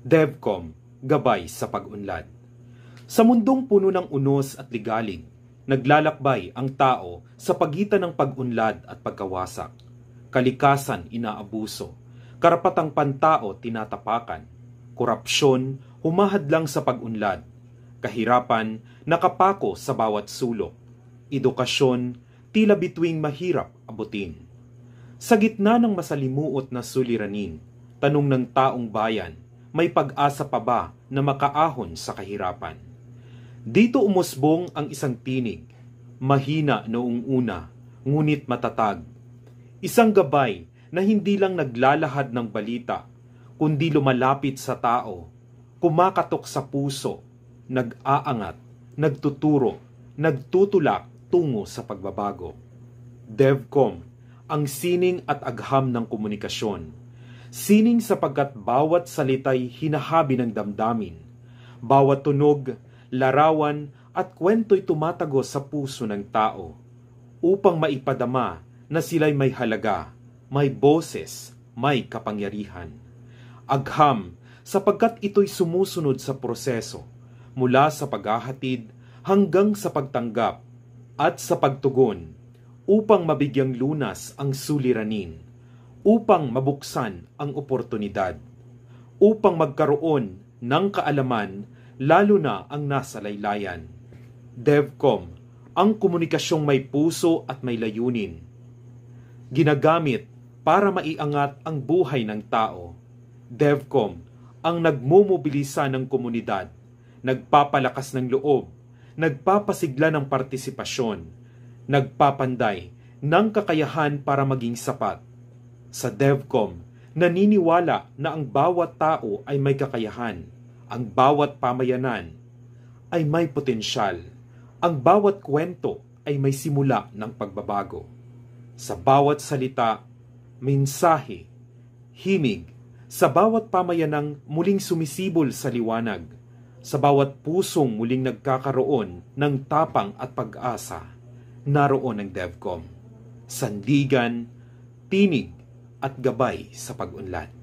DevCom, Gabay sa Pag-unlad. Sa mundong puno ng unos at ligalig, naglalakbay ang tao sa pagitan ng pag-unlad at pagkawasak. Kalikasan inaabuso, karapatang pantao tinatapakan, korupsyon humahadlang sa pag-unlad, kahirapan nakapako sa bawat sulok, edukasyon tila bituing mahirap abutin. Sa gitna ng masalimuot na suliranin, tanong ng taong bayan, may pag-asa pa ba na makaahon sa kahirapan? Dito umusbong ang isang tinig, mahina noong una, ngunit matatag. Isang gabay na hindi lang naglalahad ng balita, kundi lumalapit sa tao, kumakatok sa puso, nag-aangat, nagtuturo, nagtutulak tungo sa pagbabago. DevCom, ang sining at agham ng komunikasyon. Sining sapagkat bawat salita'y hinahabi ng damdamin. Bawat tunog, larawan at kwento'y tumatagos sa puso ng tao upang maipadama na sila'y may halaga, may boses, may kapangyarihan. Agham sapagkat ito'y sumusunod sa proseso mula sa paghahatid hanggang sa pagtanggap at sa pagtugon upang mabigyang lunas ang suliranin, upang mabuksan ang oportunidad, upang magkaroon ng kaalaman lalo na ang nasa laylayan. DevCom, ang komunikasyong may puso at may layunin. Ginagamit para maiangat ang buhay ng tao. DevCom, ang nagmumobilisa ng komunidad, nagpapalakas ng loob, nagpapasigla ng partisipasyon, nagpapanday ng kakayahan para maging sapat. Sa DevCom, naniniwala na ang bawat tao ay may kakayahan, ang bawat pamayanan ay may potensyal, ang bawat kwento ay may simula ng pagbabago. Sa bawat salita, mensahe, himig, sa bawat pamayanang muling sumisibol sa liwanag, sa bawat pusong muling nagkakaroon ng tapang at pag-asa, naroon ang DevCom. Sandigan, tinig, at gabay sa pag-unlad.